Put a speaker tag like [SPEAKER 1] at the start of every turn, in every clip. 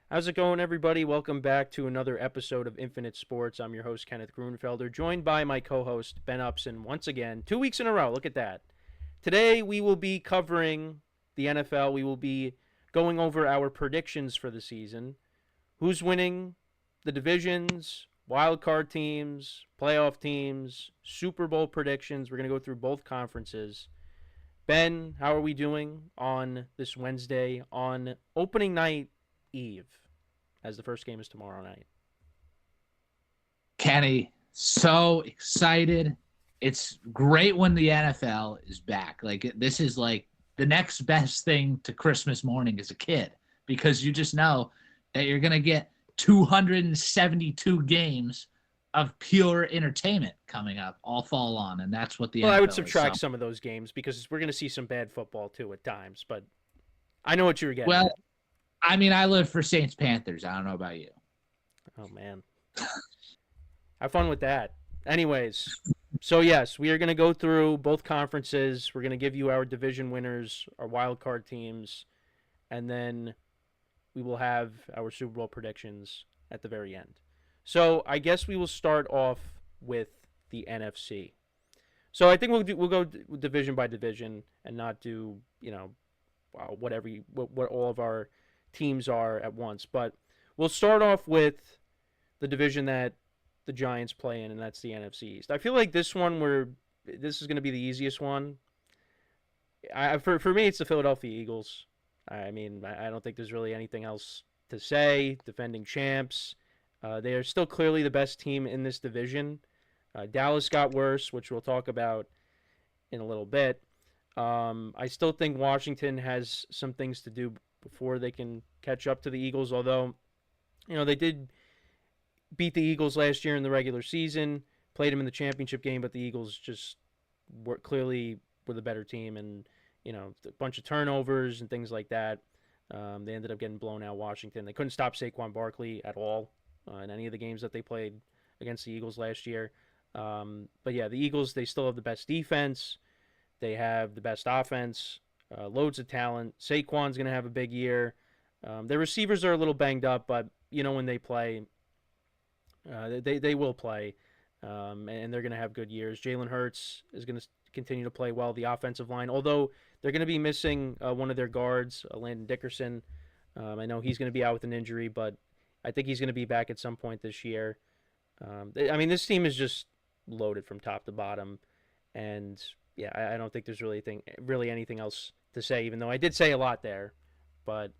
[SPEAKER 1] How's it going, everybody? Welcome back to another episode of Infinite Sports. I'm your host, Kenneth Grunfelder, joined by my co host, Ben Upson, once again, 2 weeks in a row. Look at that. Today, we will be covering the NFL. We will be going over our predictions for the season, who's winning the divisions, wild card teams, playoff teams, Super Bowl predictions. We're going to go through both conferences. Ben, how are we doing on this Wednesday on opening night eve, as the first game is tomorrow night?
[SPEAKER 2] Kenny, so excited. It's great when the NFL is back. Like, this is like the next best thing to Christmas morning as a kid because you just know that you're going to get 272 games of pure entertainment coming up all fall on, and that's what the
[SPEAKER 1] Well, I would
[SPEAKER 2] NFL is. So,
[SPEAKER 1] subtract some of those games because we're going to see some bad football too at times, but I know what you were getting
[SPEAKER 2] well,
[SPEAKER 1] at.
[SPEAKER 2] I mean, I live for Saints Panthers. I don't know about you.
[SPEAKER 1] Oh, man. Have fun with that. Anyways, so yes, we are going to go through both conferences. We're going to give you our division winners, our wild card teams, and then we will have our Super Bowl predictions at the very end. So I guess we will start off with the NFC. So I think we'll go division by division and not do what all of our teams are at once. But we'll start off with the division that the Giants play in, and that's the NFC East. I feel like this is going to be the easiest one. For me, it's the Philadelphia Eagles. I mean, I don't think there's really anything else to say. Defending champs, they are still clearly the best team in this division. Dallas got worse, which we'll talk about in a little bit. I still think Washington has some things to do before they can catch up to the Eagles, although, they did beat the Eagles last year in the regular season, played them in the championship game, but the Eagles just were the better team, and a bunch of turnovers and things like that. They ended up getting blown out. Washington. They couldn't stop Saquon Barkley at all in any of the games that they played against the Eagles last year. But yeah, the Eagles, they still have the best defense. They have the best offense, loads of talent. Saquon's going to have a big year. Their receivers are a little banged up, but when they play, they will play, and they're going to have good years. Jalen Hurts is going to continue to play well. The offensive line, although they're going to be missing one of their guards, Landon Dickerson. I know he's going to be out with an injury, but I think he's going to be back at some point this year. I mean, this team is just loaded from top to bottom, and yeah, I don't think there's really anything else to say. Even though I did say a lot there, but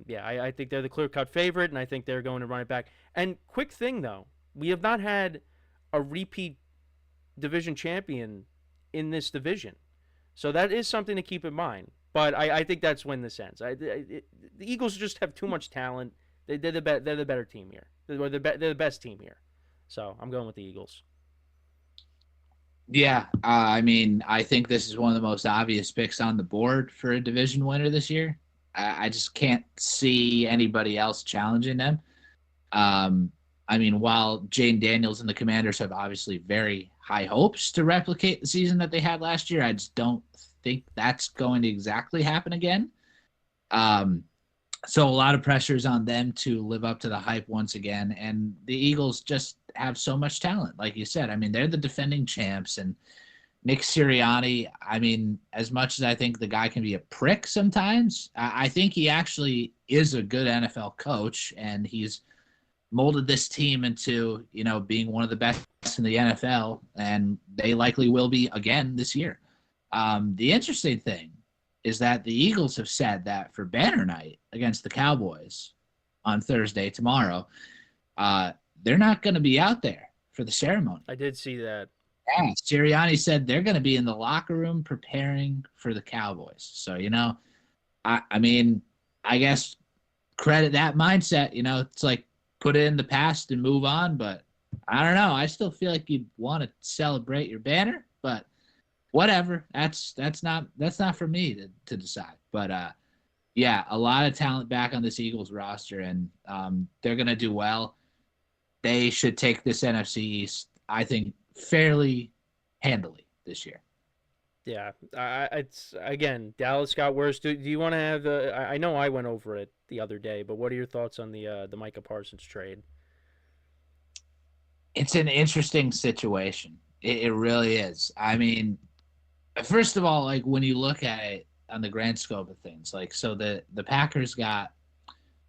[SPEAKER 1] yeah, I think they're the clear-cut favorite, and I think they're going to run it back. And quick thing though, we have not had a repeat division champion in this division, so that is something to keep in mind. But I think that's when this ends. The Eagles just have too much talent. They're the better team here. They're the best team here. So I'm going with the Eagles.
[SPEAKER 2] Yeah, I mean, I think this is one of the most obvious picks on the board for a division winner this year. I just can't see anybody else challenging them. I mean, while Jane Daniels and the Commanders have obviously very high hopes to replicate the season that they had last year, I just don't think that's going to exactly happen again. Um, so a lot of pressures on them to live up to the hype once again. And the Eagles just have so much talent. Like you said, I mean, they're the defending champs, and Nick Sirianni, I mean, as much as I think the guy can be a prick sometimes, I think he actually is a good NFL coach, and he's molded this team into, being one of the best in the NFL, and they likely will be again this year. The interesting thing is that the Eagles have said that for banner night against the Cowboys on Thursday, tomorrow, they're not going to be out there for the ceremony.
[SPEAKER 1] I did see that.
[SPEAKER 2] Yeah, Sirianni said they're going to be in the locker room preparing for the Cowboys. So, I mean, I guess credit that mindset. It's like put it in the past and move on. But I don't know. I still feel like you'd want to celebrate your banner, but whatever. That's not for me to decide. But yeah, a lot of talent back on this Eagles roster, and they're going to do well. They should take this NFC East, I think, fairly handily this year.
[SPEAKER 1] Yeah, it's again Dallas got worse. Do you want to have the? I know I went over it the other day, but what are your thoughts on the Micah Parsons trade?
[SPEAKER 2] It's an interesting situation. It really is. I mean, first of all, like when you look at it on the grand scope of things, like so the Packers got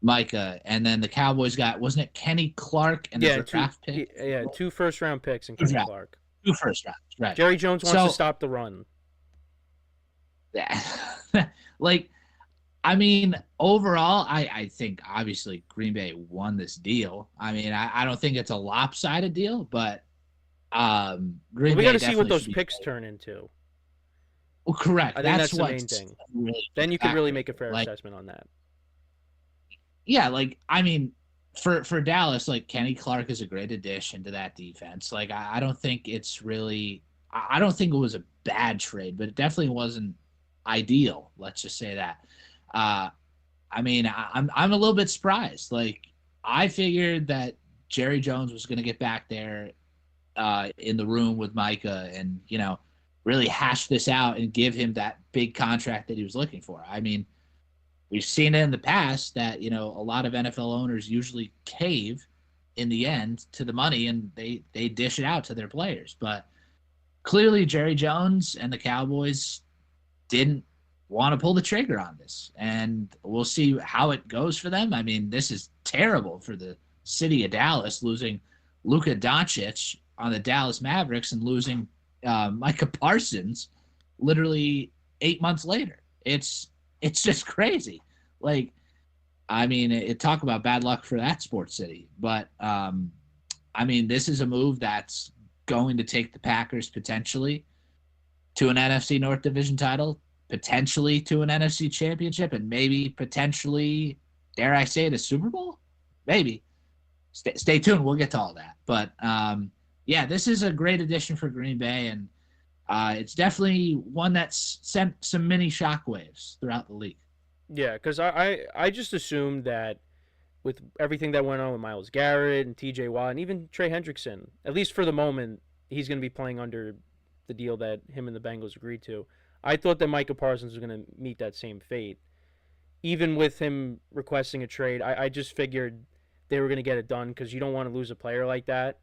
[SPEAKER 2] Micah, and then the Cowboys got, wasn't it Kenny Clark and a
[SPEAKER 1] Yeah,
[SPEAKER 2] draft pick?
[SPEAKER 1] yeah, 2 first-round picks and
[SPEAKER 2] Two
[SPEAKER 1] Kenny
[SPEAKER 2] draft,
[SPEAKER 1] Clark.
[SPEAKER 2] two first rounds, right?
[SPEAKER 1] Jerry Jones wants to
[SPEAKER 2] So
[SPEAKER 1] stop the run.
[SPEAKER 2] yeah, like I mean, overall, I think obviously Green Bay won this deal. I mean, I don't think it's a lopsided deal, but
[SPEAKER 1] But
[SPEAKER 2] Green
[SPEAKER 1] we got
[SPEAKER 2] Bay
[SPEAKER 1] to see what
[SPEAKER 2] definitely
[SPEAKER 1] those
[SPEAKER 2] should be.
[SPEAKER 1] picks turn into.
[SPEAKER 2] Well, correct.
[SPEAKER 1] I think
[SPEAKER 2] That's
[SPEAKER 1] that's the main
[SPEAKER 2] what's
[SPEAKER 1] thing.
[SPEAKER 2] really
[SPEAKER 1] Then you could really make a
[SPEAKER 2] factor.
[SPEAKER 1] fair
[SPEAKER 2] Like,
[SPEAKER 1] assessment on that.
[SPEAKER 2] yeah, like I mean, for Dallas, like Kenny Clark is a great addition to that defense. Like, I don't think it's really, I don't think it was a bad trade, but it definitely wasn't ideal. Let's just say that. Uh, I mean, I'm a little bit surprised. Like, I figured that Jerry Jones was going to get back there in the room with Micah and, really hash this out and give him that big contract that he was looking for. I mean, we've seen it in the past that, a lot of NFL owners usually cave in the end to the money and they dish it out to their players. But clearly, Jerry Jones and the Cowboys didn't want to pull the trigger on this. And we'll see how it goes for them. I mean, this is terrible for the city of Dallas, losing Luka Doncic on the Dallas Mavericks and losing Micah Parsons literally 8 months later. It's just crazy. Like, I mean, talk about bad luck for that sports city. But I mean, this is a move that's going to take the Packers potentially to an NFC North Division title, potentially to an NFC championship, and maybe potentially, dare I say it, a Super Bowl? Maybe. Stay tuned. We'll get to all that. But yeah, this is a great addition for Green Bay, and it's definitely one that's sent some mini shockwaves throughout the league.
[SPEAKER 1] Yeah, because I just assumed that with everything that went on with Miles Garrett and T.J. Watt and even Trey Hendrickson, at least for the moment, he's going to be playing under the deal that him and the Bengals agreed to. I thought that Micah Parsons was going to meet that same fate. Even with him requesting a trade, I just figured they were going to get it done because you don't want to lose a player like that.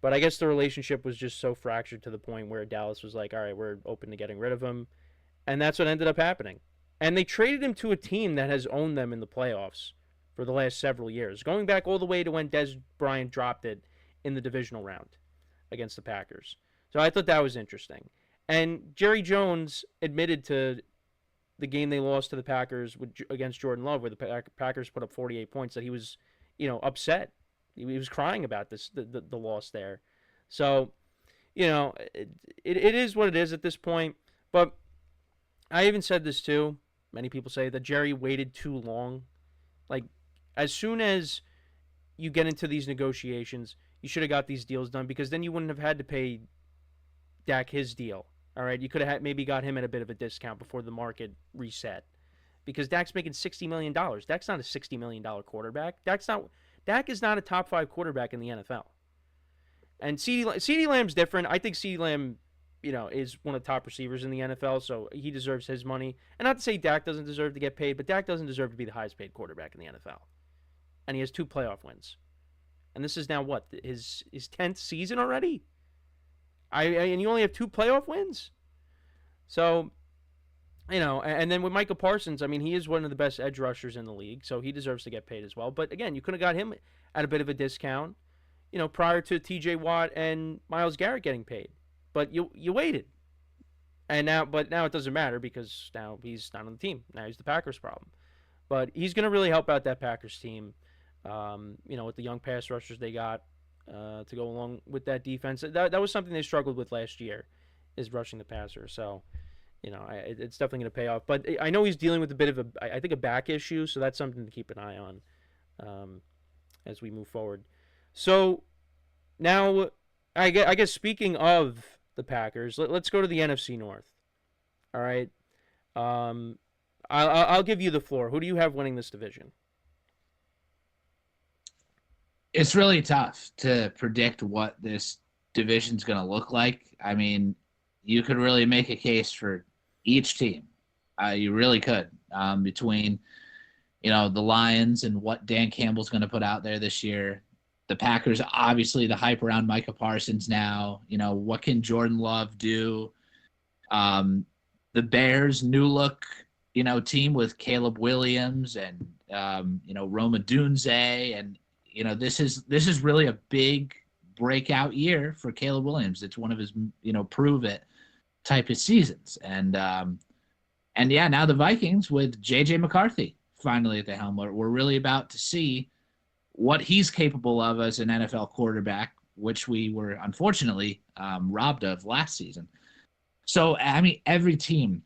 [SPEAKER 1] But I guess the relationship was just so fractured to the point where Dallas was like, all right, we're open to getting rid of him. And that's what ended up happening. And they traded him to a team that has owned them in the playoffs for the last several years, going back all the way to when Des Bryant dropped it in the divisional round against the Packers. So I thought that was interesting. And Jerry Jones admitted to the game they lost to the Packers against Jordan Love, where the Packers put up 48 points, that he was, upset. He was crying about the loss there. So, it is what it is at this point. But I even said this too. Many people say that Jerry waited too long. Like, as soon as you get into these negotiations, you should have got these deals done because then you wouldn't have had to pay Dak his deal. All right, you could have maybe got him at a bit of a discount before the market reset because Dak's making $60 million. Dak's not a $60 million quarterback. Dak is not a top 5 quarterback in the NFL. And CeeDee Lamb's different. I think CeeDee Lamb, is one of the top receivers in the NFL, so he deserves his money. And not to say Dak doesn't deserve to get paid, but Dak doesn't deserve to be the highest paid quarterback in the NFL. And he has 2 playoff wins. And this is now what, his 10th season already? And you only have 2 playoff wins? So, and then with Micah Parsons, I mean, he is one of the best edge rushers in the league, so he deserves to get paid as well. But again, you could have got him at a bit of a discount, prior to T.J. Watt and Myles Garrett getting paid. But you waited, but now it doesn't matter because now he's not on the team. Now he's the Packers' problem. But he's going to really help out that Packers team. With the young pass rushers they got to go along with that defense. That was something they struggled with last year, is rushing the passer. So, it's definitely going to pay off. But I know he's dealing with a bit of a back issue, so that's something to keep an eye on as we move forward. So now, I guess speaking of the Packers, let's go to the NFC North. All right. I'll give you the floor. Who do you have winning this division?
[SPEAKER 2] It's really tough to predict what this division's going to look like. I mean, you could really make a case for each team. You really could, between the Lions and what Dan Campbell's going to put out there this year. The Packers, obviously, the hype around Micah Parsons now. What can Jordan Love do? The Bears, new look, team with Caleb Williams and Roma Dunze, and this is really a big breakout year for Caleb Williams. It's one of his prove it type of seasons, and yeah, now the Vikings with JJ McCarthy finally at the helm. We're really about to see what he's capable of as an NFL quarterback, which we were unfortunately robbed of last season. So, I mean, every team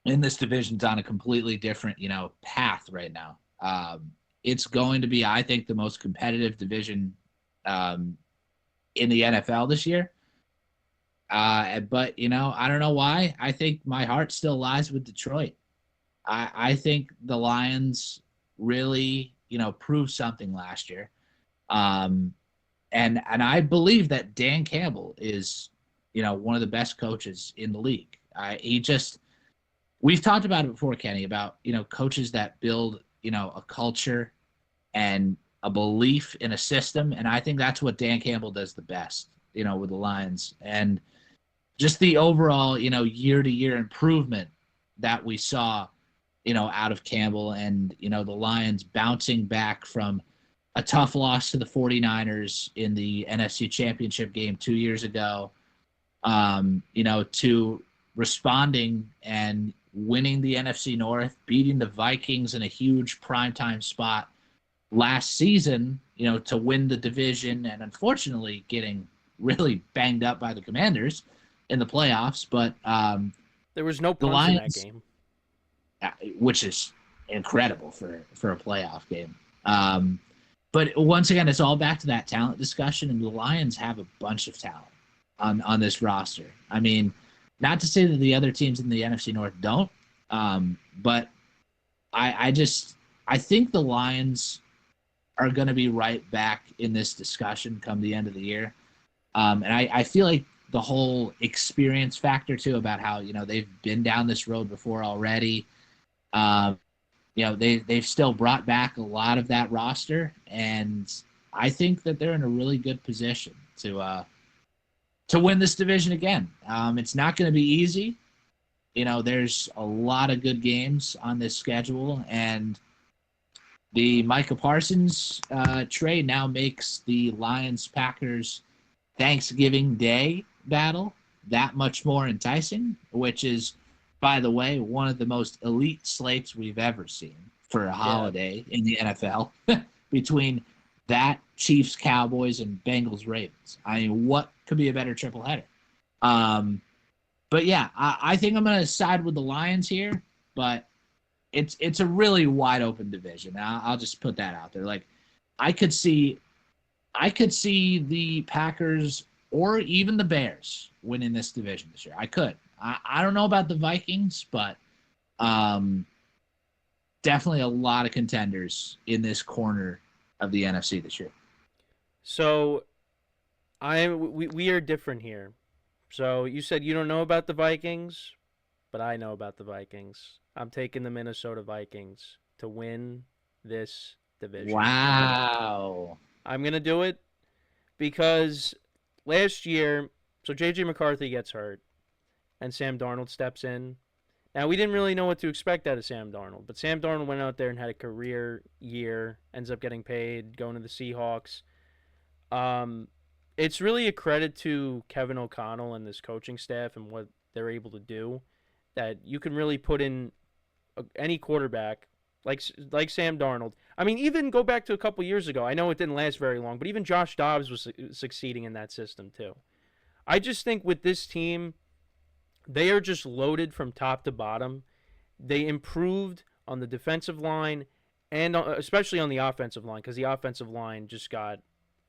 [SPEAKER 2] in this division's on a completely different, path right now. It's going to be, I think, the most competitive division in the NFL this year. But, I don't know why. I think my heart still lies with Detroit. I think the Lions really, proved something last year. And I believe that Dan Campbell is, one of the best coaches in the league. We've talked about it before, Kenny, about, coaches that build, a culture and a belief in a system. And I think that's what Dan Campbell does the best, with the Lions. And just the overall, year-to-year improvement that we saw, out of Campbell and, the Lions bouncing back from a tough loss to the 49ers in the NFC Championship game 2 years ago, to responding and winning the NFC North, beating the Vikings in a huge primetime spot last season, to win the division, and unfortunately getting really banged up by the Commanders in the playoffs. But
[SPEAKER 1] there was no punts
[SPEAKER 2] Lions,
[SPEAKER 1] in that game,
[SPEAKER 2] which is incredible for a playoff game. But once again, it's all back to that talent discussion, and the Lions have a bunch of talent on this roster. I mean, not to say that the other teams in the NFC North don't, but I think the Lions are going to be right back in this discussion come the end of the year. And I feel like the whole experience factor too, about how, they've been down this road before already. They've still brought back a lot of that roster, and I think that they're in a really good position to win this division again. It's not going to be easy. There's a lot of good games on this schedule, and the Micah Parsons trade now makes the Lions-Packers Thanksgiving Day battle that much more enticing, which is, by the way, one of the most elite slates we've ever seen for a holiday in the NFL between that Chiefs, Cowboys, and Bengals, Ravens. I mean, what could be a better triple header? But yeah, I think I'm going to side with the Lions here, but it's a really wide open division. I'll just put that out there. Like, I could see the Packers or even the Bears winning this division this year. I could. I don't know about the Vikings, but definitely a lot of contenders in this corner of the NFC this year.
[SPEAKER 1] So we are different here. So you said you don't know about the Vikings, but I know about the Vikings. I'm taking the Minnesota Vikings to win this division.
[SPEAKER 2] Wow.
[SPEAKER 1] I'm going to do it because last year, so J.J. McCarthy gets hurt and Sam Darnold steps in. Now, we didn't really know what to expect out of Sam Darnold, but Sam Darnold went out there and had a career year, ends up getting paid, going to the Seahawks. It's really a credit to Kevin O'Connell and this coaching staff and what they're able to do, that you can really put in any quarterback like Sam Darnold. I mean, even go back to a couple years ago. I know it didn't last very long, but even Josh Dobbs was succeeding in that system too. I just think with this team, they are just loaded from top to bottom. They improved on the defensive line and especially on the offensive line, because the offensive line just got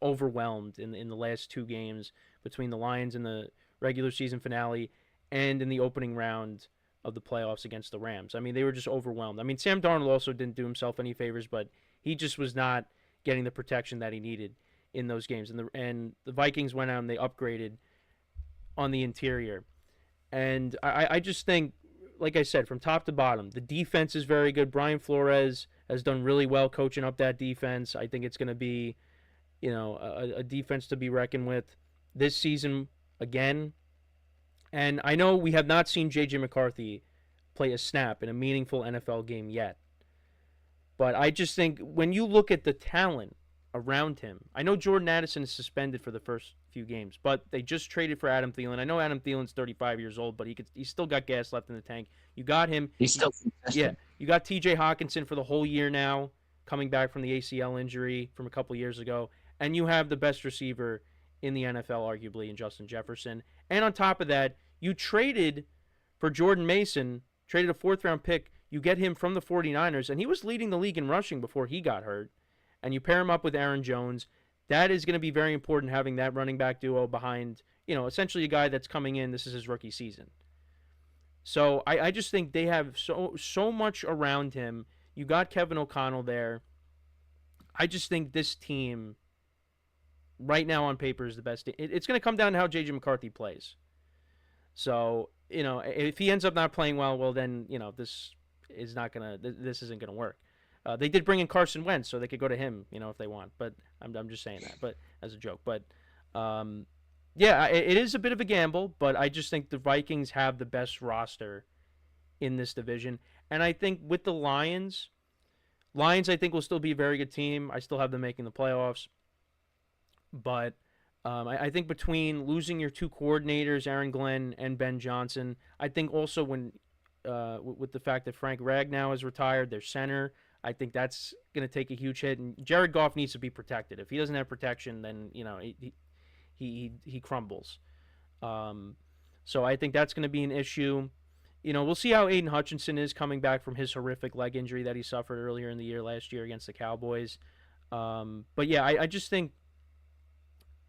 [SPEAKER 1] overwhelmed in the last two games between the Lions in the regular season finale and in the opening round of the playoffs against the Rams. I mean, they were just overwhelmed. I mean, Sam Darnold also didn't do himself any favors, but he just was not getting the protection that he needed in those games. And the Vikings went out and they upgraded on the interior. And I just think, like I said, from top to bottom, the defense is very good. Brian Flores has done really well coaching up that defense. I think it's going to be, a defense to be reckoned with this season again. And I know we have not seen J.J. McCarthy play a snap in a meaningful NFL game yet. But I just think when you look at the talent around him, I know Jordan Addison is suspended for the first few games, but they just traded for Adam Thielen. I know Adam Thielen's 35 years old, but he's still got gas left in the tank. You got him.
[SPEAKER 2] He's still
[SPEAKER 1] Yeah,
[SPEAKER 2] consistent.
[SPEAKER 1] you got T.J. Hawkinson for the whole year now, coming back from the ACL injury from a couple years ago, and you have the best receiver in the NFL, arguably, in Justin Jefferson. And on top of that, you traded for Jordan Mason, traded a fourth-round pick. You get him from the 49ers, and he was leading the league in rushing before he got hurt. And you pair him up with Aaron Jones. That is going to be very important, having that running back duo behind, essentially a guy that's coming in. This is his rookie season. So I just think they have so much around him. You got Kevin O'Connell there. I just think this team, right now on paper, is the best. It's going to come down to how J.J. McCarthy plays. So, if he ends up not playing well, then, this isn't gonna work. They did bring in Carson Wentz, so they could go to him, if they want. But I'm just saying that, but as a joke. But yeah, it is a bit of a gamble, but I just think the Vikings have the best roster in this division, and I think with the Lions, I think will still be a very good team. I still have them making the playoffs, but I think between losing your two coordinators, Aaron Glenn and Ben Johnson, I think also with the fact that Frank Ragnow is retired, their center, I think that's going to take a huge hit. And Jared Goff needs to be protected. If he doesn't have protection, then he crumbles. So I think that's going to be an issue. We'll see how Aiden Hutchinson is coming back from his horrific leg injury that he suffered earlier in the year last year against the Cowboys. But yeah, I just think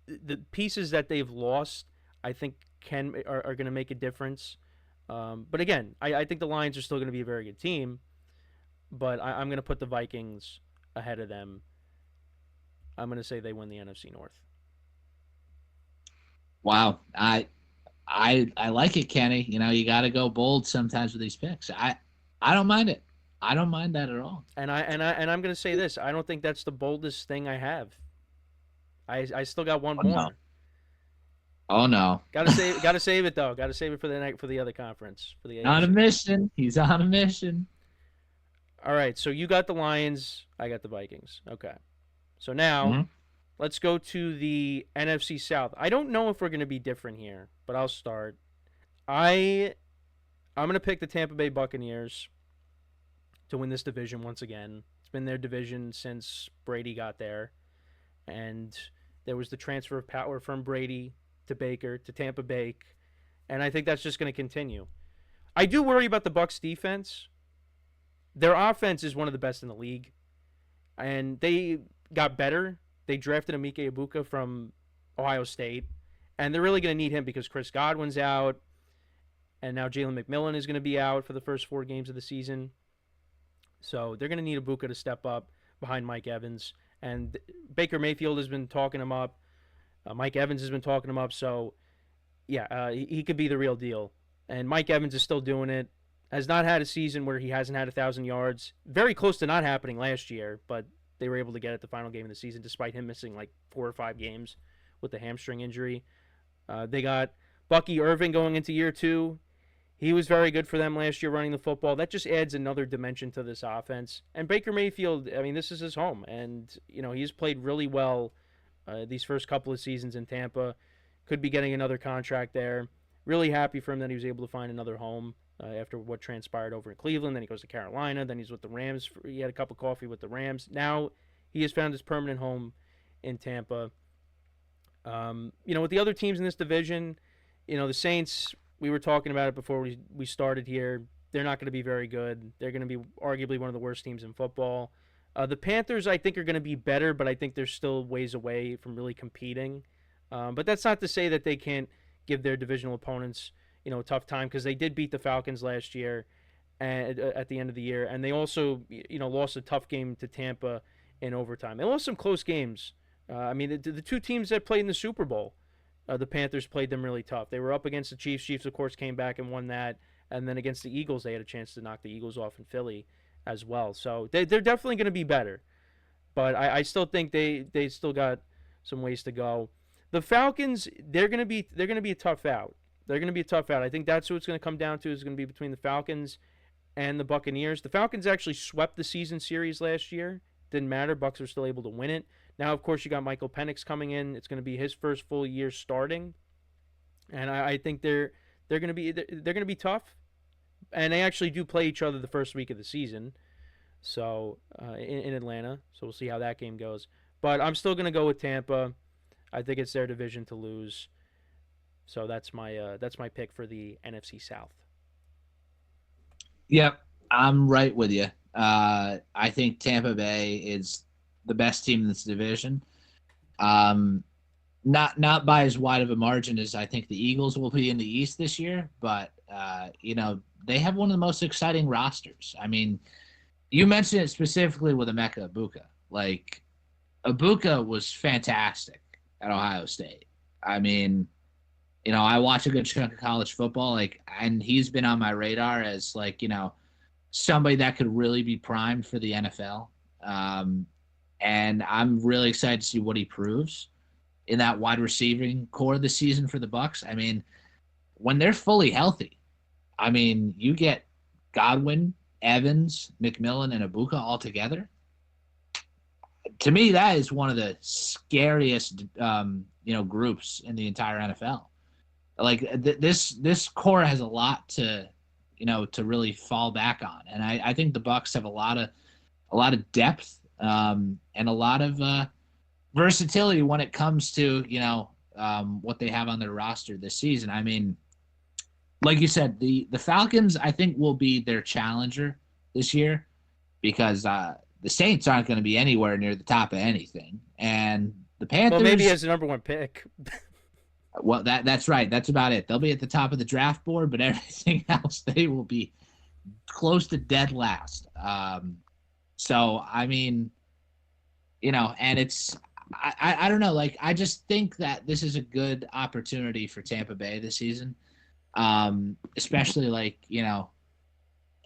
[SPEAKER 1] the pieces that they've lost, I think are going to make a difference. But again, I think the Lions are still going to be a very good team, but I'm going to put the Vikings ahead of them. I'm going to say they win the NFC North.
[SPEAKER 2] Wow, I like it, Kenny. You got to go bold sometimes with these picks. I don't mind it. I don't mind that at all.
[SPEAKER 1] And I'm going to say this. I don't think that's the boldest thing I have. I still got one more.
[SPEAKER 2] No. Oh no!
[SPEAKER 1] Gotta save it though. Gotta save it for the night for the other conference for the.
[SPEAKER 2] On a mission. He's on a mission.
[SPEAKER 1] All right, so you got the Lions. I got the Vikings. Okay, so now let's go to the NFC South. I don't know if we're gonna be different here, but I'll start. I'm gonna pick the Tampa Bay Buccaneers to win this division once again. It's been their division since Brady got there, and there was the transfer of power from Brady to Baker to Tampa Bay, and I think that's just going to continue. I do worry about the Bucs defense. Their offense is one of the best in the league, and they got better. They drafted Emeka Egbuka from Ohio State, and they're really going to need him because Chris Godwin's out, and now Jalen McMillan is going to be out for the first 4 games of the season. So they're going to need Egbuka to step up behind Mike Evans. And Baker Mayfield has been talking him up. Mike Evans has been talking him up. So, yeah, he could be the real deal. And Mike Evans is still doing it. Has not had a season where he hasn't had 1,000 yards. Very close to not happening last year, but they were able to get it the final game of the season despite him missing like 4 or 5 games with the hamstring injury. They got Bucky Irving going into year 2. He was very good for them last year running the football. That just adds another dimension to this offense. And Baker Mayfield, I mean, this is his home. And, he's played really well these first couple of seasons in Tampa. Could be getting another contract there. Really happy for him that he was able to find another home after what transpired over in Cleveland. Then he goes to Carolina. Then he's with the Rams. He had a cup of coffee with the Rams. Now he has found his permanent home in Tampa. With the other teams in this division, the Saints, we were talking about it before we started here. They're not going to be very good. They're going to be arguably one of the worst teams in football. The Panthers, I think, are going to be better, but I think they're still ways away from really competing. But that's not to say that they can't give their divisional opponents, a tough time, because they did beat the Falcons last year at the end of the year, and they also, lost a tough game to Tampa in overtime. They lost some close games. The 2 teams that played in the Super Bowl, the Panthers played them really tough. They were up against the Chiefs. Chiefs, of course, came back and won that. And then against the Eagles, they had a chance to knock the Eagles off in Philly as well. So they're definitely going to be better. But I still think they still got some ways to go. The Falcons, they're gonna be a tough out. They're gonna be a tough out. I think that's what it's gonna come down to. Is going to be between the Falcons and the Buccaneers. The Falcons actually swept the season series last year. Didn't matter. Bucks were still able to win it. Now, of course, you got Michael Penix coming in. It's going to be his first full year starting, and I think they're gonna be tough. And they actually do play each other the first week of the season, so in Atlanta. So we'll see how that game goes. But I'm still gonna go with Tampa. I think it's their division to lose. So that's my pick for the NFC South.
[SPEAKER 2] Yep, I'm right with you. I think Tampa Bay is the best team in this division. Um, not by as wide of a margin as I think the Eagles will be in the East this year, but they have one of the most exciting rosters. I mean, you mentioned it specifically with Emeka Ibuka. Like, Ibuka was fantastic at Ohio State. I mean, I watch a good chunk of college football, and he's been on my radar as somebody that could really be primed for the NFL. And I'm really excited to see what he proves in that wide receiving core this season for the Bucks. I mean, when they're fully healthy, I mean, you get Godwin, Evans, McMillan, and Ibuka all together. To me, that is one of the scariest, groups in the entire NFL. Like this core has a lot to really fall back on, and I think the Bucks have a lot of depth and a lot of versatility when it comes to what they have on their roster this season. I mean, like you said, the Falcons I think will be their challenger this year because the Saints aren't going to be anywhere near the top of anything, and the Panthers.
[SPEAKER 1] Well, maybe as the number one pick.
[SPEAKER 2] Well, that's right. That's about it. They'll be at the top of the draft board, but everything else they will be close to dead last. So I mean, and it's I don't know. Like, I just think that this is a good opportunity for Tampa Bay this season, especially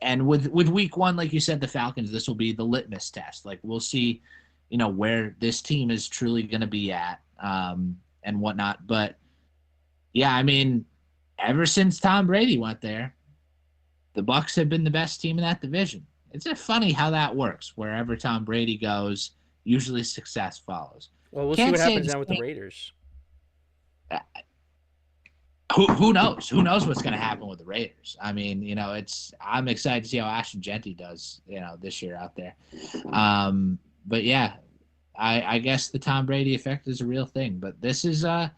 [SPEAKER 2] and with week one, like you said, the Falcons. This will be the litmus test. Like, we'll see, where this team is truly going to be at, and whatnot. But yeah, I mean, ever since Tom Brady went there, the Bucks have been the best team in that division. It's just funny how that works. Wherever Tom Brady goes, usually success follows.
[SPEAKER 1] Well, we'll see what happens now with the Raiders.
[SPEAKER 2] Who knows? Who knows what's going to happen with the Raiders? I mean, I'm excited to see how Ashton Genty does, this year out there. But yeah, I guess the Tom Brady effect is a real thing. But this is a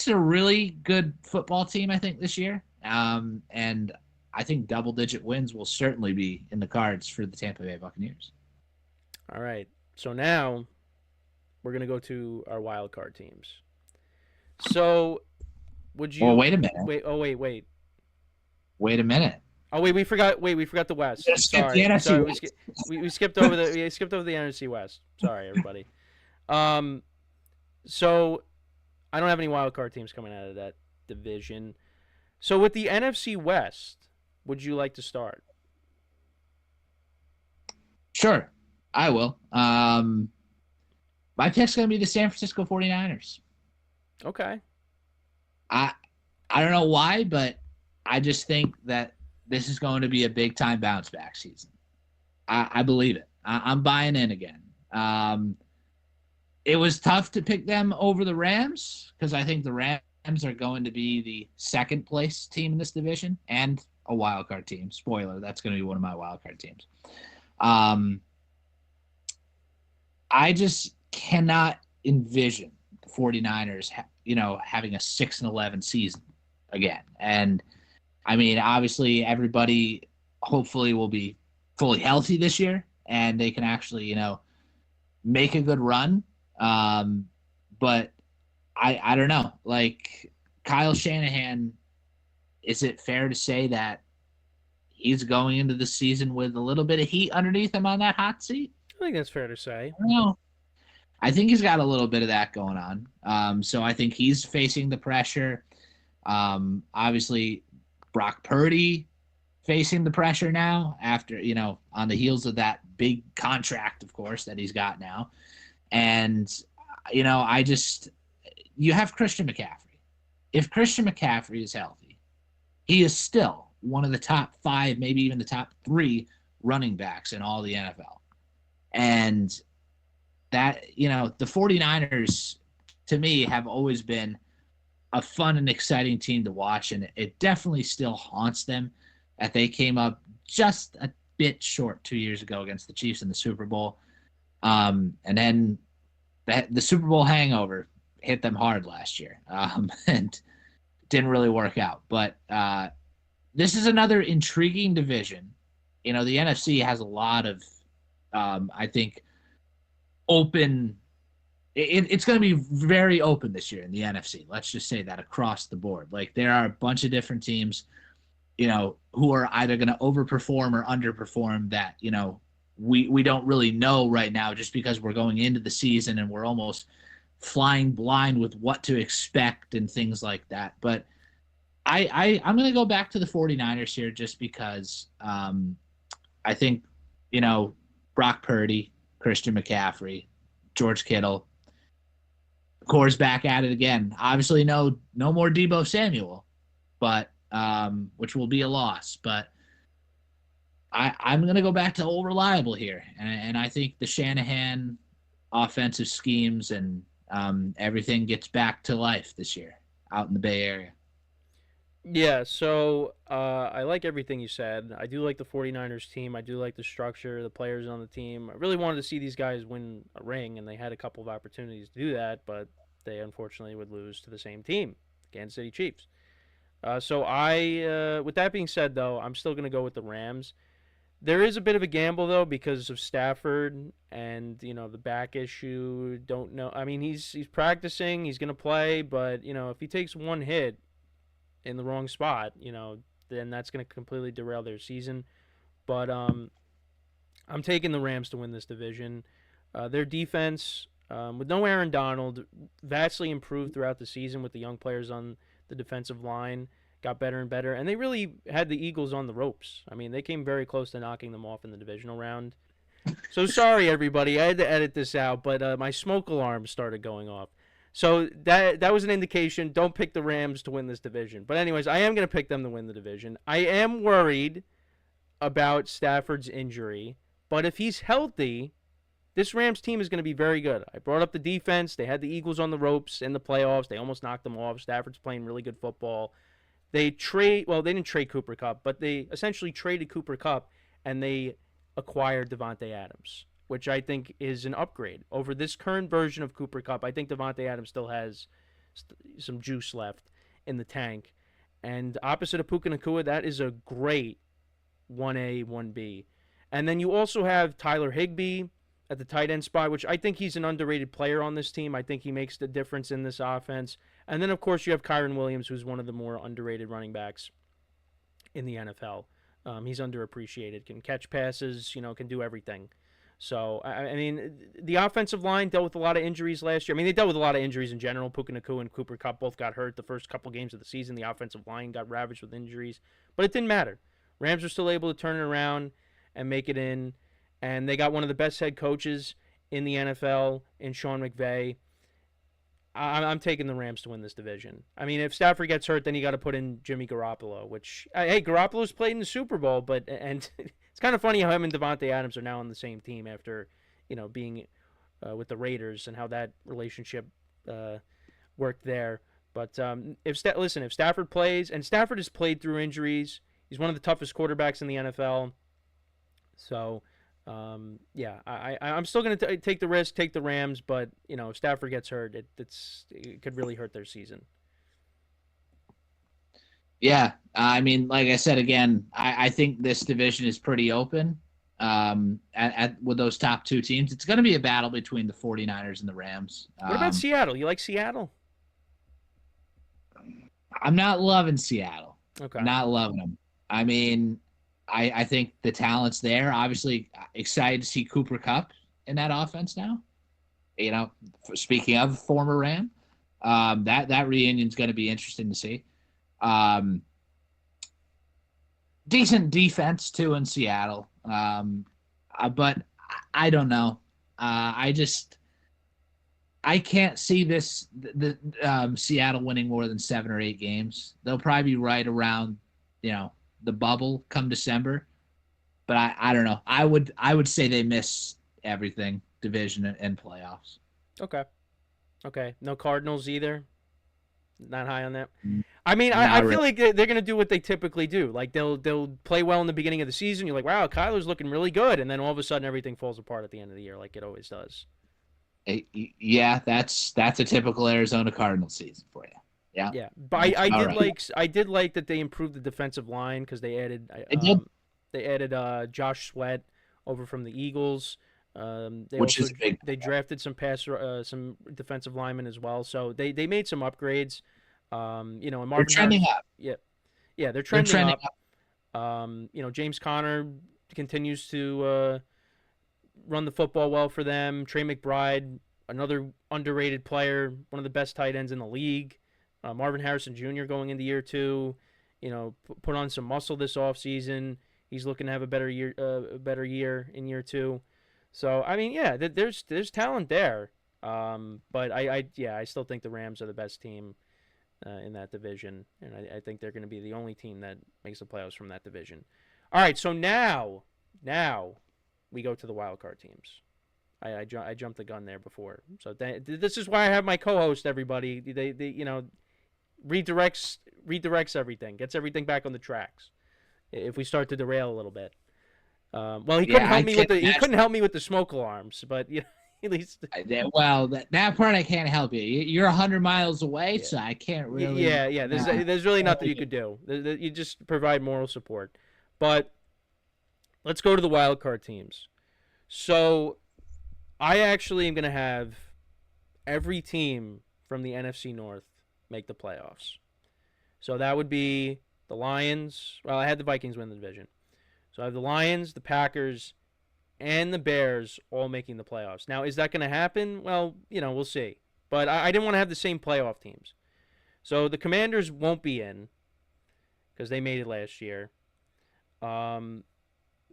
[SPEAKER 2] really good football team, I think, this year. And I think double-digit wins will certainly be in the cards for the Tampa Bay Buccaneers.
[SPEAKER 1] All right. So now we're going to go to our wild card teams. So would you?
[SPEAKER 2] Well, wait a minute.
[SPEAKER 1] Wait.
[SPEAKER 2] Wait a minute.
[SPEAKER 1] Oh wait, we forgot the West. Sorry. We skipped over the NFC West. Sorry, everybody. So I don't have any wild card teams coming out of that division. So with the NFC West, would you like to start?
[SPEAKER 2] Sure, I will. My pick's going to be the San Francisco 49ers.
[SPEAKER 1] Okay.
[SPEAKER 2] I don't know why, but I just think that this is going to be a big-time bounce-back season. I believe it. I'm buying in again. It was tough to pick them over the Rams because I think the Rams are going to be the second-place team in this division and a wild-card team. Spoiler, that's going to be one of my wild-card teams. I just cannot envision the 49ers having a 6-11 season again. And I mean, obviously everybody hopefully will be fully healthy this year and they can actually, make a good run. But I don't know, like Kyle Shanahan, is it fair to say that he's going into the season with a little bit of heat underneath him on that hot seat?
[SPEAKER 1] I think that's fair to say.
[SPEAKER 2] I think he's got a little bit of that going on. So I think he's facing the pressure. Obviously, Brock Purdy facing the pressure now after, on the heels of that big contract, of course, that he's got now. And, you have Christian McCaffrey. If Christian McCaffrey is healthy, he is still one of the top 5, maybe even the top 3 running backs in all the NFL. And that, the 49ers, to me, have always been a fun and exciting team to watch. And it definitely still haunts them that they came up just a bit short 2 years ago against the Chiefs in the Super Bowl. And then the Super Bowl hangover hit them hard last year, and didn't really work out. But this is another intriguing division. The NFC has a lot of, I think, open. It's going to be very open this year in the NFC. Let's just say that across the board. Like, there are a bunch of different teams, who are either going to overperform or underperform that, we don't really know right now, just because we're going into the season and we're almost flying blind with what to expect and things like that. But I'm going to go back to the 49ers here just because I think, Brock Purdy, Christian McCaffrey, George Kittle, Core's back at it again. Obviously, no more Deebo Samuel, but which will be a loss. But I'm going to go back to old reliable here, and I think the Shanahan offensive schemes and everything gets back to life this year out in the Bay Area.
[SPEAKER 1] Yeah, so I like everything you said. I do like the 49ers team. I do like the structure, the players on the team. I really wanted to see these guys win a ring, and they had a couple of opportunities to do that, but they unfortunately would lose to the same team, Kansas City Chiefs. With that being said, though, I'm still going to go with the Rams. There is a bit of a gamble, though, because of Stafford and, the back issue. Don't know. I mean, he's practicing. He's going to play, but, if he takes one hit in the wrong spot, then that's going to completely derail their season. But I'm taking the Rams to win this division. Their defense, with no Aaron Donald, vastly improved throughout the season with the young players on the defensive line. Got better and better, and they really had the Eagles on the ropes. I mean, they came very close to knocking them off in the divisional round. So sorry, everybody. I had to edit this out, but my smoke alarm started going off. So that was an indication. Don't pick the Rams to win this division. But anyways, I am going to pick them to win the division. I am worried about Stafford's injury, but if he's healthy, this Rams team is going to be very good. I brought up the defense. They had the Eagles on the ropes in the playoffs. They almost knocked them off. Stafford's playing really good football. They didn't trade Cooper Kupp, but they essentially traded Cooper Kupp, and they acquired Devontae Adams, which I think is an upgrade over this current version of Cooper Kupp. I think Devontae Adams still has some juice left in the tank. And opposite of Puka Nacua, that is a great 1A, 1B. And then you also have Tyler Higbee at the tight end spot, which I think he's an underrated player on this team. I think he makes the difference in this offense. And then, of course, you have Kyren Williams, who's one of the more underrated running backs in the NFL. He's underappreciated, can catch passes, can do everything. So, I mean, the offensive line dealt with a lot of injuries last year. I mean, they dealt with a lot of injuries in general. Puka Nacua and Cooper Kupp both got hurt the first couple games of the season. The offensive line got ravaged with injuries. But it didn't matter. Rams were still able to turn it around and make it in. And they got one of the best head coaches in the NFL in Sean McVay. I'm taking the Rams to win this division. I mean, if Stafford gets hurt, then you got to put in Jimmy Garoppolo, which, hey, Garoppolo's played in the Super Bowl, and it's kind of funny how him and Devontae Adams are now on the same team after, being with the Raiders and how that relationship worked there. But if Stafford plays, and Stafford has played through injuries, he's one of the toughest quarterbacks in the NFL. So, I'm still going to take the risk, take the Rams, but if Stafford gets hurt, it could really hurt their season.
[SPEAKER 2] Yeah, I mean, like I said again, I think this division is pretty open. With those top two teams, it's going to be a battle between the 49ers and the Rams.
[SPEAKER 1] What about Seattle? You like Seattle?
[SPEAKER 2] I'm not loving Seattle.
[SPEAKER 1] Okay.
[SPEAKER 2] Not loving them. I mean, I think the talent's there. Obviously, excited to see Cooper Kupp in that offense now. Speaking of former Ram, that reunion is going to be interesting to see. Decent defense too in Seattle, but I don't know. I can't see the Seattle winning more than 7 or 8 games. They'll probably be right around the bubble come December. But I don't know. I would say they miss everything, division and playoffs.
[SPEAKER 1] Okay. Okay. No Cardinals either. Not high on that.
[SPEAKER 2] Mm,
[SPEAKER 1] I mean, I
[SPEAKER 2] Not
[SPEAKER 1] feel
[SPEAKER 2] really.
[SPEAKER 1] like they're going to do what they typically do. Like they'll play well in the beginning of the season. You're like, wow, Kyler's looking really good, and then all of a sudden everything falls apart at the end of the year, like it always does.
[SPEAKER 2] Yeah, that's a typical Arizona Cardinals season for you. Yeah,
[SPEAKER 1] Yeah, but
[SPEAKER 2] that's all right.
[SPEAKER 1] I did like that they improved the defensive line because
[SPEAKER 2] It did,
[SPEAKER 1] they added Josh Sweat over from the Eagles. They
[SPEAKER 2] which
[SPEAKER 1] also
[SPEAKER 2] is a big.
[SPEAKER 1] they drafted some defensive linemen as well. So they made some upgrades. And
[SPEAKER 2] They're
[SPEAKER 1] Marvin
[SPEAKER 2] trending
[SPEAKER 1] Harris.
[SPEAKER 2] up.
[SPEAKER 1] Yeah, yeah, they're
[SPEAKER 2] They're
[SPEAKER 1] trending
[SPEAKER 2] trending
[SPEAKER 1] up.
[SPEAKER 2] up.
[SPEAKER 1] James Conner continues to run the football well for them. Trey McBride, another underrated player, one of the best tight ends in the league. Marvin Harrison Jr. going into year 2, put on some muscle this offseason. He's looking to have a better year in year 2. So I mean, yeah, there's talent there. But I still think the Rams are the best team in that division, and I think they're going to be the only team that makes the playoffs from that division. All right, so now we go to the wild card teams. I jumped the gun there before, so this is why I have my co-host. Everybody, they redirects everything, gets everything back on the tracks. If we start to derail a little bit, well, he couldn't
[SPEAKER 2] Yeah, I
[SPEAKER 1] help me with
[SPEAKER 2] can't
[SPEAKER 1] he
[SPEAKER 2] imagine.
[SPEAKER 1] couldn't help me with the smoke alarms, but at least
[SPEAKER 2] Well, that part I can't help you. You're 100 miles away,
[SPEAKER 1] yeah.
[SPEAKER 2] so I can't really.
[SPEAKER 1] Yeah. There's really nothing you could do. You just provide moral support. But let's go to the wild card teams. So I actually am going to have every team from the NFC North make the playoffs. So that would be the Lions. Well, I had the Vikings win the division. So I have the Lions, the Packers, and the Bears all making the playoffs. Now, is that going to happen? Well, we'll see. But I didn't want to have the same playoff teams. So the Commanders won't be in because they made it last year. Um,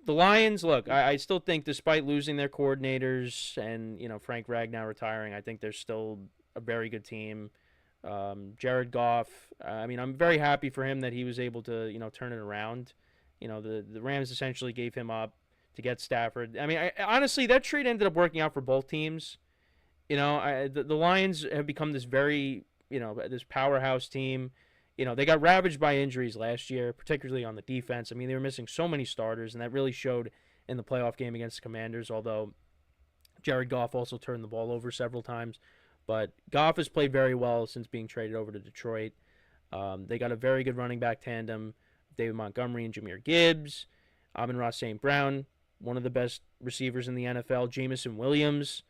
[SPEAKER 1] the Lions, look, I still think despite losing their coordinators and Frank Ragnow retiring, I think they're still a very good team. Jared Goff, I mean, I'm very happy for him that he was able to turn it around. The Rams essentially gave him up to get Stafford. I mean, honestly, that trade ended up working out for both teams. The Lions have become this very this powerhouse team. They got ravaged by injuries last year, particularly on the defense. I mean, they were missing so many starters, and that really showed in the playoff game against the Commanders, although Jared Goff also turned the ball over several times. But Goff has played very well since being traded over to Detroit. They got a very good running back tandem, David Montgomery and Jahmyr Gibbs. Amon-Ra St. Brown, one of the best receivers in the NFL. Jamison Williams,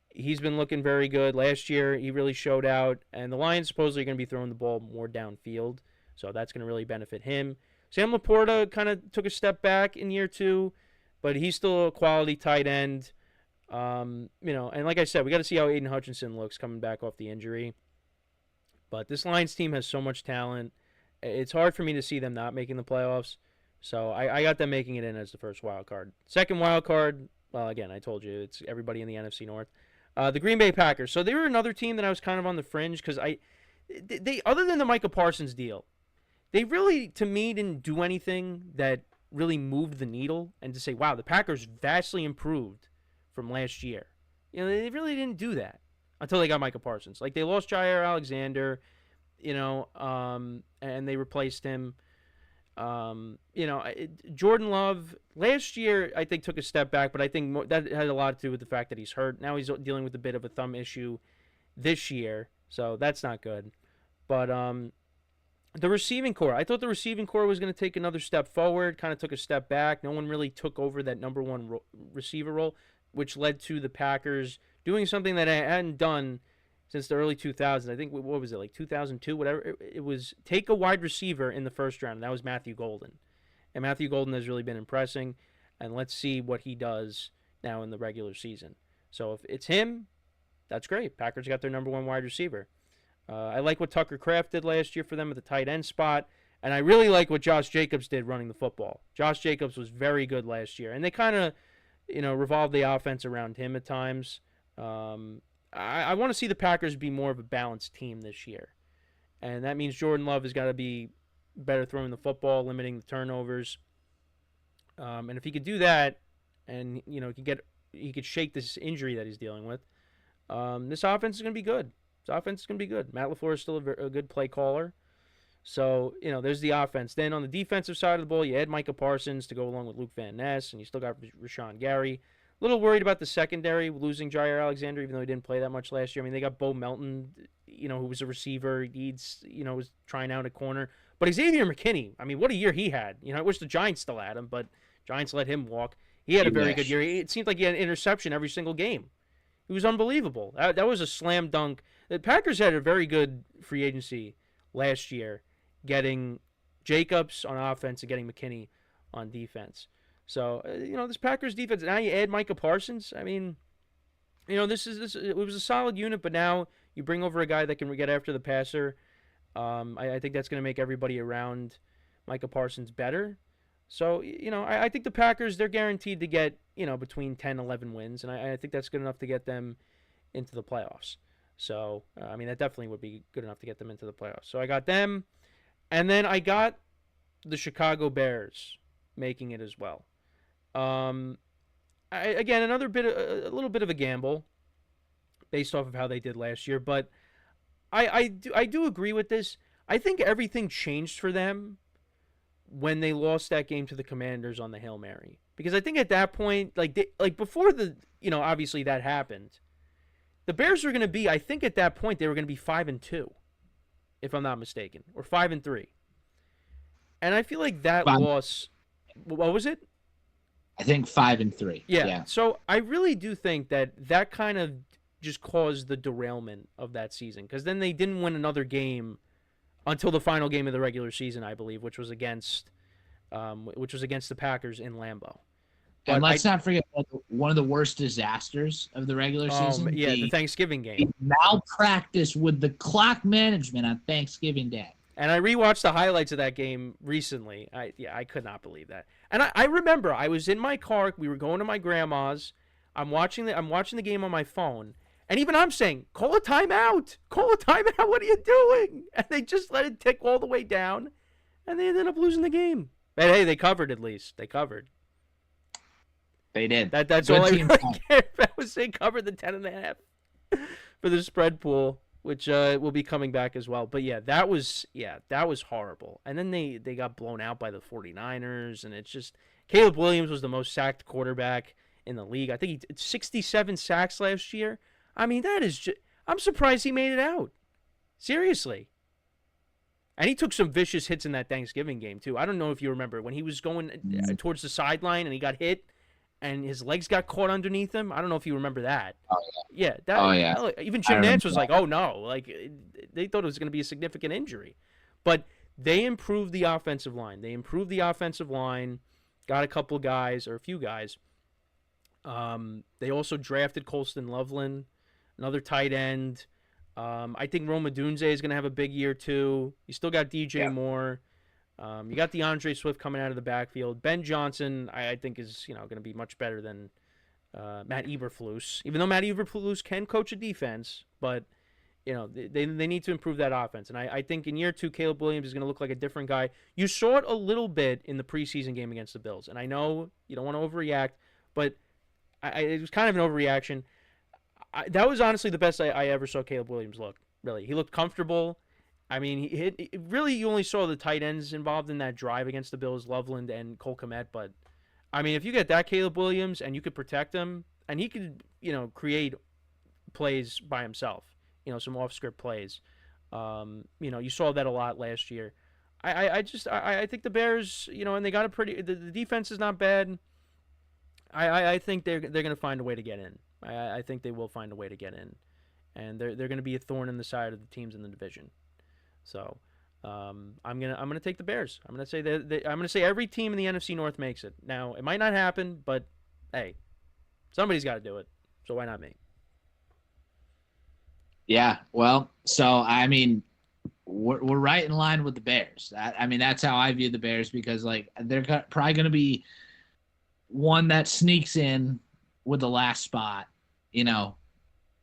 [SPEAKER 1] he's been looking very good. Last year, he really showed out. And the Lions supposedly are going to be throwing the ball more downfield, so that's going to really benefit him. Sam Laporta kind of took a step back in year 2, but he's still a quality tight end. And like I said, we got to see how Aiden Hutchinson looks coming back off the injury. But this Lions team has so much talent. It's hard for me to see them not making the playoffs. So I got them making it in as the first wild card. Second wild card, well, again, I told you, it's everybody in the NFC North. The Green Bay Packers. So they were another team that I was kind of on the fringe because they other than the Micah Parsons deal, they really, to me, didn't do anything that really moved the needle and to say, wow, the Packers vastly improved from last year. They really didn't do that until they got Micah Parsons. Like, they lost Jair Alexander, and they replaced him. Jordan Love last year I think took a step back, but I think that had a lot to do with the fact that he's hurt. Now he's dealing with a bit of a thumb issue this year, so that's not good. But the receiving core, I thought the receiving core was going to take another step forward, kind of took a step back. No one really took over that number one receiver role, which led to the Packers doing something that I hadn't done since the early 2000s. I think, what was it, like 2002, whatever? It was take a wide receiver in the first round, and that was Matthew Golden. And Matthew Golden has really been impressing, and let's see what he does now in the regular season. So if it's him, That's great. Packers got their number one wide receiver. I like what Tucker Kraft did last year for them at the tight end spot. And I really like what Josh Jacobs did running the football. Josh Jacobs was very good last year. And they kind of, revolved the offense around him at times. I want to see the Packers be more of a balanced team this year. And that means Jordan Love has got to be better throwing the football, limiting the turnovers. And if he could do that, and he could shake this injury that he's dealing with, this offense is going to be good. This offense is going to be good. Matt LaFleur is still a good play caller. So, there's the offense. Then on the defensive side of the ball, you add Micah Parsons to go along with Luke Van Ness, and you still got Rashawn Gary. A little worried about the secondary, losing Jair Alexander, even though he didn't play that much last year. I mean, they got Bo Melton, who was a receiver. Was trying out a corner. But Xavier McKinney, I mean, what a year he had. I wish the Giants still had him, but Giants let him walk. He had a very good year. It seemed like he had an interception every single game. He was unbelievable. That was a slam dunk. The Packers had a very good free agency last year, getting Jacobs on offense and getting McKinney on defense. So, this Packers defense, now you add Micah Parsons. I mean, it was a solid unit, but now you bring over a guy that can get after the passer. I think that's going to make everybody around Micah Parsons better. So, I think the Packers, they're guaranteed to get, between 10 and 11 wins, and I think that's good enough to get them into the playoffs. So, that definitely would be good enough to get them into the playoffs. So I got them, and then I got the Chicago Bears making it as well. Again, a little bit of a gamble based off of how they did last year, but I do agree with this. I think everything changed for them when they lost that game to the Commanders on the Hail Mary, because I think at that point, before obviously that happened, the Bears were going to be, I think at that point they were going to be 5-2, if I'm not mistaken, or 5-3, and I feel like that loss. What was it?
[SPEAKER 2] I think 5-3.
[SPEAKER 1] Yeah. So I really do think that kind of just caused the derailment of that season, because then they didn't win another game until the final game of the regular season, I believe, which was against the Packers in Lambeau.
[SPEAKER 2] And let's not forget one of the worst disasters of the regular season.
[SPEAKER 1] The Thanksgiving game.
[SPEAKER 2] Malpractice with the clock management on Thanksgiving Day.
[SPEAKER 1] And I rewatched the highlights of that game recently. I could not believe that. And I remember I was in my car. We were going to my grandma's. I'm watching the game on my phone. And even I'm saying, call a timeout. Call a timeout. What are you doing? And they just let it tick all the way down. And they ended up losing the game. But hey, they covered at least. They covered.
[SPEAKER 2] They did.
[SPEAKER 1] That's all I really care about, was they covered the 10.5 for the spread pool, which will be coming back as well. But that was horrible. And then they got blown out by the 49ers, and it's just, Caleb Williams was the most sacked quarterback in the league. I think he did 67 sacks last year. I mean, that is just, I'm surprised he made it out. Seriously. And he took some vicious hits in that Thanksgiving game too. I don't know if you remember when he was going towards the sideline and he got hit and his legs got caught underneath him. I don't know if you remember that.
[SPEAKER 2] Oh, yeah.
[SPEAKER 1] Even Jim Nantz was like, "Oh no!" Like they thought it was going to be a significant injury, but they improved the offensive line. Got a couple guys, or a few guys. They also drafted Colston Loveland, another tight end. I think Rome Odunze is going to have a big year too. You still got DJ Moore. You got DeAndre Swift coming out of the backfield. Ben Johnson, I think, is going to be much better than Matt Eberflus. Even though Matt Eberflus can coach a defense, but they need to improve that offense. And I think in year 2, Caleb Williams is going to look like a different guy. You saw it a little bit in the preseason game against the Bills, and I know you don't want to overreact, but it was kind of an overreaction. That was honestly the best I ever saw Caleb Williams look. Really, he looked comfortable. I mean, you only saw the tight ends involved in that drive against the Bills, Loveland and Cole Kmet. But I mean, if you get that Caleb Williams and you could protect him, and he could, create plays by himself, some off-script plays. You saw that a lot last year. I think the Bears, and they got the defense is not bad. I think they're going to find a way to get in. I think they will find a way to get in, and they're going to be a thorn in the side of the teams in the division. So, I'm gonna take the Bears. I'm gonna say every team in the NFC North makes it. Now, it might not happen, but hey, somebody's got to do it. So why not me?
[SPEAKER 2] Yeah, well, so I mean, we're right in line with the Bears. I mean, that's how I view the Bears because like probably going to be one that sneaks in with the last spot, you know,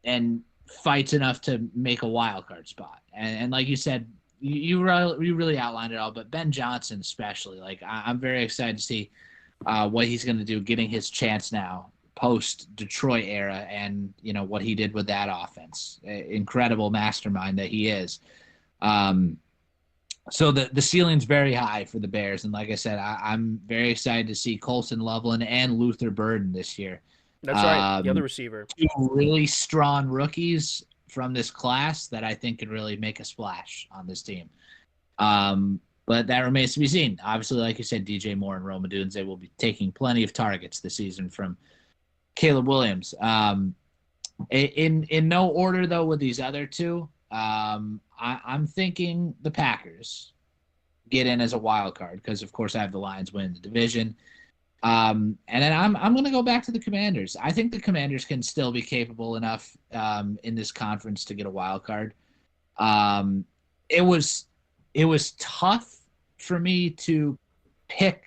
[SPEAKER 2] and fights enough to make a wild card spot. And like you said, you really outlined it all. But Ben Johnson especially, like I'm very excited to see what he's going to do, getting his chance now post Detroit era, and what he did with that offense. Incredible mastermind that he is. Um, so the ceiling's very high for the Bears, and like I said, I'm very excited to see Colson Loveland and Luther Burden this year.
[SPEAKER 1] That's right, the other receiver.
[SPEAKER 2] Two really strong rookies from this class that I think can really make a splash on this team. But that remains to be seen. Obviously, like you said, DJ Moore and Rome Odunze will be taking plenty of targets this season from Caleb Williams. In no order though with these other two, I'm thinking the Packers get in as a wild card because, of course, I have the Lions winning the division. And then I'm going to go back to the Commanders. I think the Commanders can still be capable enough in this conference to get a wild card. It was tough for me to pick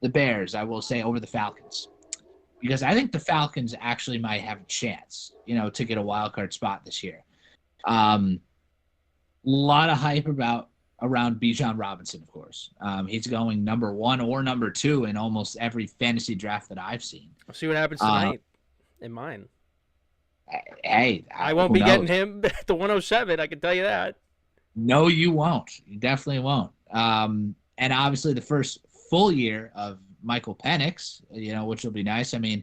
[SPEAKER 2] the Bears, I will say, over the Falcons, because I think the Falcons actually might have a chance, to get a wild card spot this year. Lot of hype around Bijan Robinson, of course. He's going number 1 or number 2 in almost every fantasy draft that I've seen.
[SPEAKER 1] I'll see what happens tonight in mine.
[SPEAKER 2] Hey,
[SPEAKER 1] I won't be getting him at the 107. I can tell you that.
[SPEAKER 2] No, you won't. You definitely won't. And obviously the first full year of Michael Penix, which will be nice. I mean,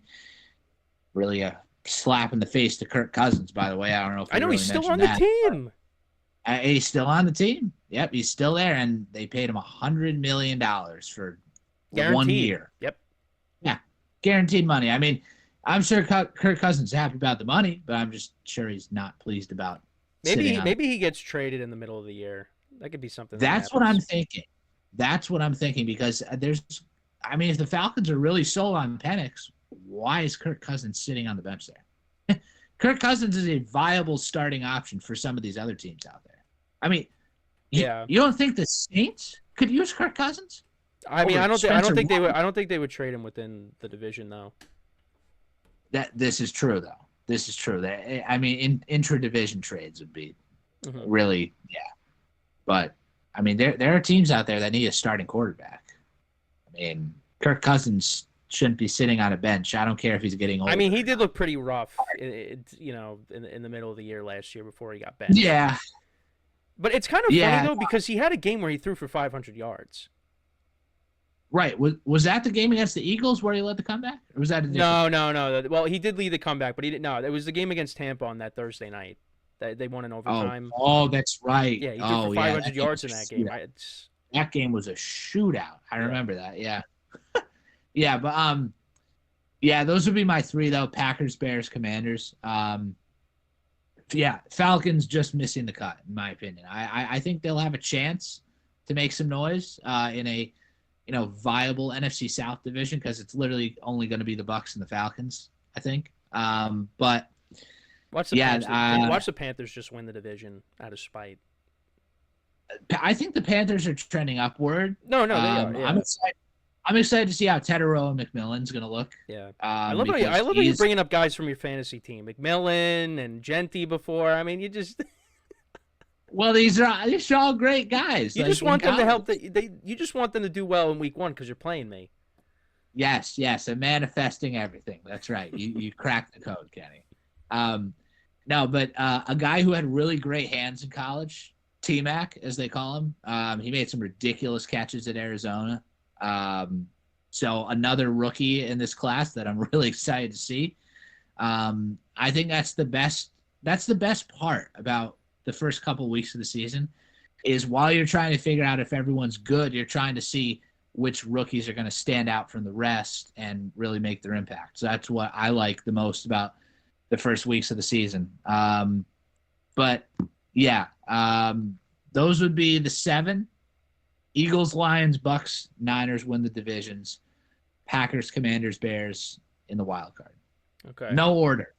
[SPEAKER 2] really a slap in the face to Kirk Cousins, by the way. I don't know if
[SPEAKER 1] I know
[SPEAKER 2] really
[SPEAKER 1] he's still on
[SPEAKER 2] that.
[SPEAKER 1] the team.
[SPEAKER 2] He's still on the team. Yep, he's still there, and they paid him $100 million for
[SPEAKER 1] Guaranteed.
[SPEAKER 2] 1 year.
[SPEAKER 1] Yep.
[SPEAKER 2] Yeah, guaranteed money. I mean, I'm sure Kirk Cousins is happy about the money, but I'm just sure he's not pleased about.
[SPEAKER 1] Maybe he gets traded in the middle of the year. That could be something.
[SPEAKER 2] That's what I'm thinking. That's what I'm thinking because if the Falcons are really sold on Penix, why is Kirk Cousins sitting on the bench there? Kirk Cousins is a viable starting option for some of these other teams out there. I mean, you don't think the Saints could use Kirk Cousins?
[SPEAKER 1] I mean, I don't think they would. I don't think they would trade him within the division, though.
[SPEAKER 2] This is true, though. This is true. I mean, intra-division trades would be really, yeah. But I mean, there are teams out there that need a starting quarterback. I mean, Kirk Cousins shouldn't be sitting on a bench. I don't care if he's getting older.
[SPEAKER 1] I mean, he did look pretty rough, in the middle of the year last year before he got benched.
[SPEAKER 2] Yeah.
[SPEAKER 1] But it's kind of funny, though, because he had a game where he threw for 500 yards.
[SPEAKER 2] Right. Was that the game against the Eagles where he led the comeback? Or was that a different
[SPEAKER 1] No. Well, he did lead the comeback, but he didn't. No, it was the game against Tampa on that Thursday night. They won in overtime.
[SPEAKER 2] Oh, that's right.
[SPEAKER 1] Yeah, he threw for 500 yards in that game.
[SPEAKER 2] That game was a shootout. I remember that. Yeah. Yeah, but those would be my 3 though: Packers, Bears, Commanders. Falcons just missing the cut in my opinion. I think they'll have a chance to make some noise in a viable NFC South division because it's literally only going to be the Bucs and the Falcons, I think. But
[SPEAKER 1] watch the Panthers just win the division out of spite.
[SPEAKER 2] I think the Panthers are trending upward.
[SPEAKER 1] No, they are. Yeah.
[SPEAKER 2] I'm excited to see how Teterow and McMillan's going to look.
[SPEAKER 1] Yeah, I love how you're bringing up guys from your fantasy team, McMillan and Genty before. I mean, you just.
[SPEAKER 2] Well, these are all great guys.
[SPEAKER 1] You just want them to help. You just want them to do well in week 1 because you're playing me.
[SPEAKER 2] Yes, and manifesting everything. That's right. You cracked the code, Kenny. No, but a guy who had really great hands in college, T-Mac, as they call him. He made some ridiculous catches at Arizona. So another rookie in this class that I'm really excited to see. I think that's the best part about the first couple of weeks of the season is while you're trying to figure out if everyone's good, you're trying to see which rookies are going to stand out from the rest and really make their impact. So that's what I like the most about the first weeks of the season. But yeah, those would be the 7. Eagles, Lions, Bucks, Niners win the divisions. Packers, Commanders, Bears in the wild card.
[SPEAKER 1] Okay.
[SPEAKER 2] No order.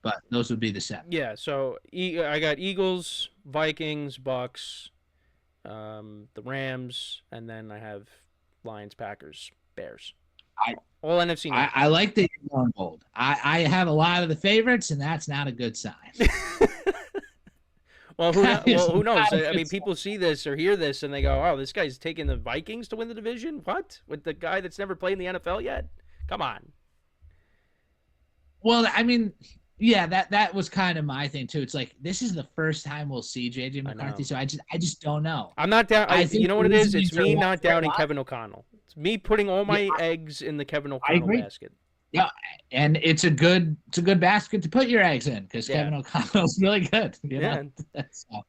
[SPEAKER 2] but those would be the 7.
[SPEAKER 1] Yeah, so I got Eagles, Vikings, Bucks, the Rams, and then I have Lions, Packers, Bears.
[SPEAKER 2] I
[SPEAKER 1] All NFC North.
[SPEAKER 2] I like that you're going bold. I have a lot of the favorites, and that's not a good sign.
[SPEAKER 1] Well, who knows?
[SPEAKER 2] not a
[SPEAKER 1] I mean,
[SPEAKER 2] good
[SPEAKER 1] people see this or hear this and they go, "Oh, this guy's taking the Vikings to win the division." What? With the guy that's never played in the NFL yet? Come on.
[SPEAKER 2] Well, I mean, yeah, that was kind of my thing too. It's like this is the first time we'll see JJ McCarthy, so I just don't know.
[SPEAKER 1] I'm not down. You know what it is? It's me not doubting
[SPEAKER 2] lot.
[SPEAKER 1] Kevin O'Connell. It's me putting all my eggs in the Kevin O'Connell basket.
[SPEAKER 2] Yeah, and it's a good basket to put your eggs in because Kevin O'Connell's really good. You know? So,